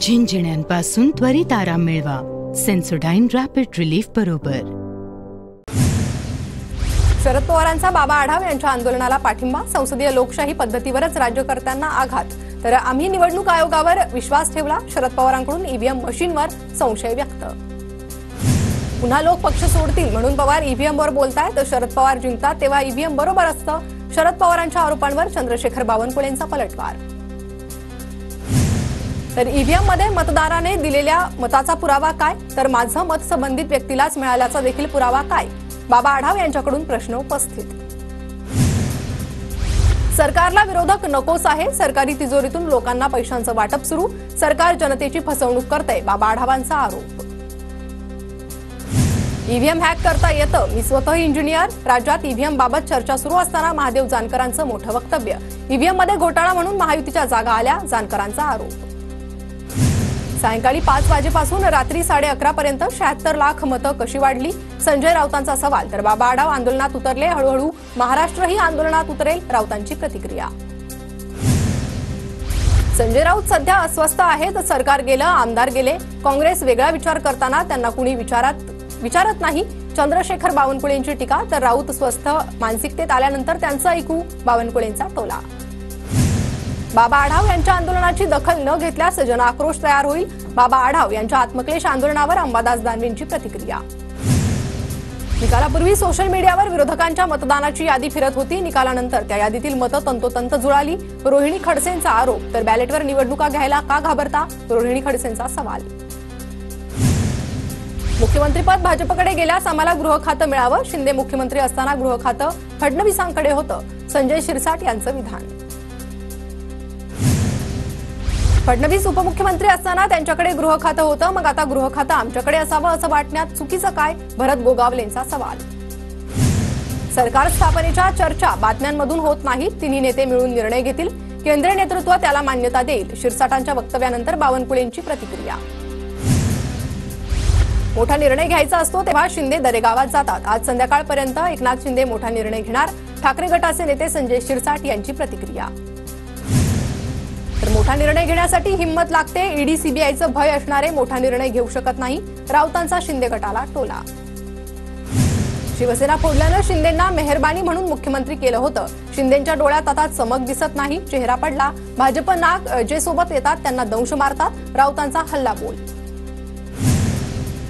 झिंझिण्यांपासून त्वरित आराम मिळवा सेन्सोडाइन रॅपिड रिलीफ बरोबर। शरद पवारांचा बाबा आढाव यांच्या आंदोलनाला पाठिंबा, संसदीय लोकशाही पद्धतीवरच राज्यकर्त्यांना आघात, तर आम्ही निवडणूक आयोगावर विश्वास ठेवला, शरद पवारांकडून ईव्हीएम मशीनवर संशय व्यक्त। पुन्हा लोक पक्ष सोडतील म्हणून पवार ईव्हीएमवर बोलतायत, शरद पवार जिंकतात तेव्हा ईव्हीएम बरोबर असतं, शरद पवारांच्या आरोपांवर चंद्रशेखर बावनकुळेंचा पलटवार। तर ईव्हीएम मध्ये मतदाराने दिलेल्या मताचा पुरावा काय, तर माझं मत संबंधित व्यक्तीलाच मिळाल्याचा देखील पुरावा काय, बाबा आढाव यांच्याकडून प्रश्न उपस्थित। सरकारला विरोधक नकोस आहे, सरकारी तिजोरीतून लोकांना पैशांचं वाटप सुरू, सरकार जनतेची फसवणूक करते, बाबा आढावांचा आरोप। ईव्हीएम हॅक करता येतं, मी स्वतः इंजिनियर, राज्यात ईव्हीएम बाबत चर्चा सुरू असताना महादेव जानकरांचं मोठं वक्तव्य, ईव्हीएम मध्ये घोटाळा म्हणून महायुतीच्या जागा आल्या, जानकरांचा आरोप। सायंकाळी 5 वाजेपासून रात्री 11:30 पर्यंत 76 लाख मतं कशी वाढली, संजय राऊतांचा सवाल, तर बाबा आढाव आंदोलनात उतरले, हळूहळू महाराष्ट्रही आंदोलनात उतरेल, राऊतांची प्रतिक्रिया। संजय राऊत सध्या अस्वस्थ आहेत, सरकार गेलं, आमदार गेले, काँग्रेस वेगळा विचार करताना त्यांना कुणी विचारत नाही, चंद्रशेखर बावनकुळेंची टीका, तर राऊत स्वस्थ मानसिकतेत आल्यानंतर त्यांचं ऐकू, बावनकुळेंचा टोला। बाबा आढाव यांच्या आंदोलनाची दखल न घेतल्यास जनआक्रोश तयार होईल, बाबा आढाव यांच्या आत्मक्लेश आंदोलनावर अंबादास दानवेंची प्रतिक्रिया। निकालापूर्वी सोशल मीडियावर विरोधकांच्या मतदानाची यादी फिरत होती, निकालानंतर त्या यादीतील मतं तंतोतंत जुळाली, रोहिणी खडसेंचा आरोप, तर बॅलेटवर निवडणुका घ्यायला का घाबरता, रोहिणी खडसेंचा सवाल। मुख्यमंत्रीपद भाजपकडे गेल्यास आम्हाला गृह खातं मिळावं, शिंदे मुख्यमंत्री असताना गृह खातं फडणवीसांकडे होतं, संजय शिरसाट यांचं विधान। फडणवीस उपमुख्यमंत्री असताना त्यांच्याकडे गृह खातं होतं, मग आता गृह खातं आमच्याकडे असावं असं वाटण्यात चुकीचं काय, भरत गोगावलेंचा सवाल। सरकार स्थापनेच्या चर्चा बातम्यांमधून होत नाहीत, तिन्ही नेते मिळून निर्णय घेतील, केंद्रीय नेतृत्व त्याला मान्यता देईल, शिरसाटांच्या वक्तव्यानंतर बावनकुळेंची प्रतिक्रिया। मोठा निर्णय घ्यायचा असतो तेव्हा शिंदे दरेगावात जातात, आज संध्याकाळपर्यंत एकनाथ शिंदे मोठा निर्णय घेणार, ठाकरे गटाचे नेते संजय शिरसाट यांची प्रतिक्रिया। तर मोठा निर्णय घेण्यासाठी हिंमत लागते, ईडी सीबीआयचं भय असणारे मोठा निर्णय घेऊ शकत नाही, राऊतांचा शिंदे गटाला टोला। शिवसेना फोडल्यानं शिंदेंना मेहरबानी म्हणून मुख्यमंत्री केलं होतं, शिंदेंच्या डोळ्यात आता चमक दिसत नाही, चेहरा पडला, भाजप नाग जे सोबत येतात त्यांना दंश मारतात, राऊतांचा हल्ला बोल।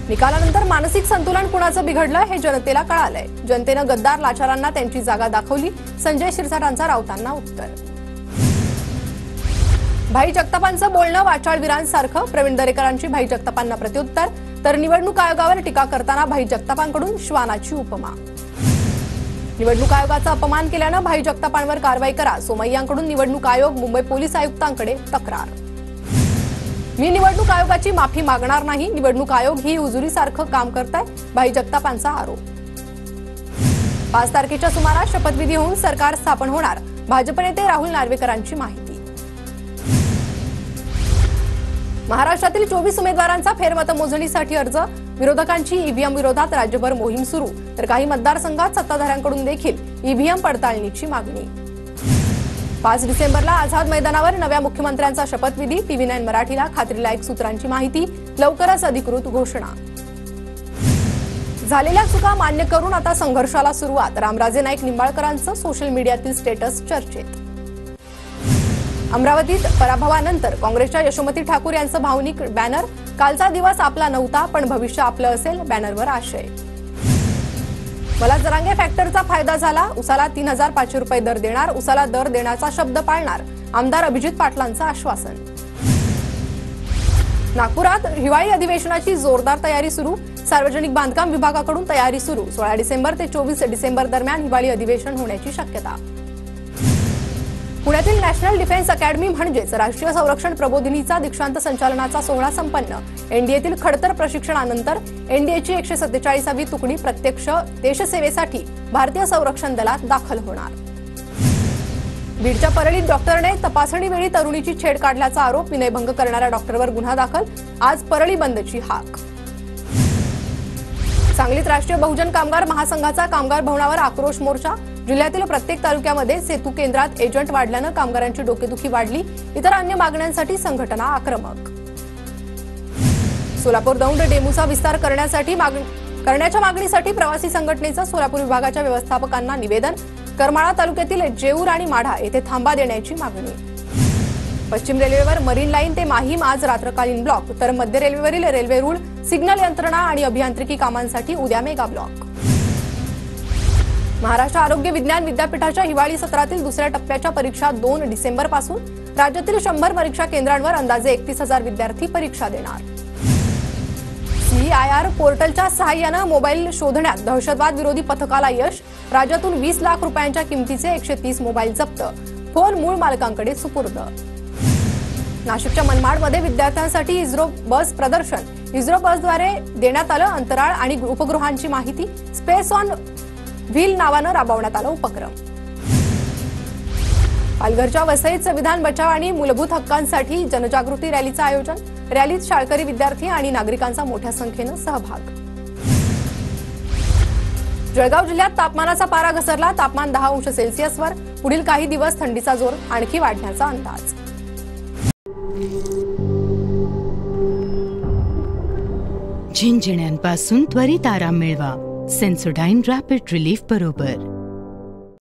निकालानंतर मानसिक संतुलन कुणाचं बिघडलं हे जनतेला कळालंय, जनतेनं गद्दार लाचारांना त्यांची जागा दाखवली, संजय शिरसाटांचा राऊतांना उत्तर। भाई जगतापांचं बोलणं वाचाळवीरांसारखं, प्रवीण दरेकरांची भाई जगतापांना प्रत्युत्तर, तर निवडणूक आयोगावर टीका करताना भाई जगतापांकडून श्वानाची उपमा। निवडणूक आयोगाचा अपमान केल्यानं भाई जगतापांवर कारवाई करा, सोमय्यांकडून निवडणूक आयोग मुंबई पोलीस आयुक्तांकडे तक्रार। मी निवडणूक आयोगाची माफी मागणार नाही, निवडणूक आयोग ही हुजुरीसारखं काम करताय, भाई जगतापांचा आरोप। 5 तारखेच्या सुमारास शपथविधी होऊन सरकार स्थापन होणार, भाजप नेते राहुल नार्वेकरांची माहिती। महाराष्ट्रातील 24 उमेदवारांचा फेरमतमोजणीसाठी अर्ज, विरोधकांची ईव्हीएम विरोधात राज्यभर मोहीम सुरू, तर काही मतदारसंघात सत्ताधाऱ्यांकडून देखील ईव्हीएम पडताळणीची मागणी। 5 डिसेंबरला आझाद मैदानावर नव्या मुख्यमंत्र्यांचा शपथविधी, TV9 मराठीला खात्रीलायक सूत्रांची माहिती, लवकरच अधिकृत घोषणा। झालेल्या चुका मान्य करून आता संघर्षाला सुरुवात, रामराजे नाईक निंबाळकरांचं सोशल मीडियातील स्टेटस चर्चेत। अमरावतीत पराभवानंतर काँग्रेसच्या यशोमती ठाकूर यांचं भावनिक बॅनर, कालचा दिवस आपला नव्हता पण भविष्य आपलं असेल, बॅनरवर आशय। मला जरांगे फॅक्टरचा फायदा झाला, उसाला 3500 रुपये दर देणार, उसाला दर देण्याचा शब्द पाळणार, आमदार अभिजित पाटलांचं आश्वासन। नागपुरात हिवाळी अधिवेशनाची जोरदार तयारी सुरू, सार्वजनिक बांधकाम विभागाकडून तयारी सुरू, 16 डिसेंबर ते 24 डिसेंबर दरम्यान हिवाळी अधिवेशन होण्याची शक्यता। पुण्यातील नॅशनल डिफेन्स अकॅडमी म्हणजेच राष्ट्रीय संरक्षण प्रबोधिनीचा दीक्षांत संचालनाचा सोहळा संपन्न, एनडीएतील खडतर प्रशिक्षणानंतर एनडीएची 147वी तुकडी प्रत्यक्ष देशसेवेसाठी भारतीय संरक्षण दलात दाखल होणार। बीडच्या परळीत डॉक्टरने तपासणीवेळी तरुणीची छेड काढल्याचा आरोप, विनयभंग करणाऱ्या डॉक्टरवर गुन्हा दाखल, आज परळी बंदची हाक। सांगलीत राष्ट्रीय बहुजन कामगार महासंघाचा कामगार भवनावर आक्रोश मोर्चा, जिल्ह्यातील प्रत्येक तालुक्यामध्ये सेतू केंद्रात एजंट वाढल्यानं कामगारांची डोकेदुखी वाढली. इतर अन्य मागण्यांसाठी संघटना आक्रमक. सोलापूर दौंड डेमूचा विस्तार करण्याच्या मागणीसाठी प्रवासी संघटनेचं सोलापूर विभागाच्या व्यवस्थापकांना निवेदन. करमाळा तालुक्यातील जेऊर आणि माढा येथे थांबा देण्याची मागणी. पश्चिम रेल्वेवर मरीन लाईन ते माहीम आज रात्रकालीन ब्लॉक, तर मध्य रेल्वेवरील रेल्वे रूळ, सिग्नल यंत्रणा आणि अभियांत्रिकी कामांसाठी उद्या मेगा ब्लॉक. महाराष्ट्र आरोग्य विज्ञान विद्यापीठाच्या हिवाळी सत्रातील दुसऱ्या टप्प्याच्या परीक्षा 2 डिसेंबरपासून. राज्यातील 100 परीक्षा केंद्रांवर अंदाजे 31,000 विद्यार्थी परीक्षा देणार. CIR पोर्टलच्या सहाय्यानं मोबाईल शोधण्यात दहशतवाद विरोधी पथकाला यश. राज्यातून 20 लाख रुपयांच्या किमतीचे 130 मोबाईल जप्त. फोन मूळ मालकांकडे सुपूर्द. नाशिकच्या मनमाडमध्ये विद्यार्थ्यांसाठी इस्रो बस प्रदर्शन. इस्रो बसद्वारे देण्यात आलं अंतराळ आणि उपग्रहांची माहिती. स्पेस ऑन व्हील नावानं राबवण्यात आला उपक्रम. पालघरच्या वसईत संविधान बचाव आणि मूलभूत हक्कांसाठी जनजागृती रॅलीचं आयोजन. रॅलीत शाळकरी विद्यार्थी आणि नागरिकांचा मोठ्या संख्येनं सहभाग. जळगाव जिल्ह्यात तापमानाचा पारा घसरला. तापमान 10 अंश सेल्सिअसवर. पुढील काही दिवस थंडीचा जोर आणखी वाढण्याचा अंदाज. झिंझिण्यांपासून त्वरित आराम मिळवा. सेन्सोडाइन रॅपिड रिलीफ बरोबर.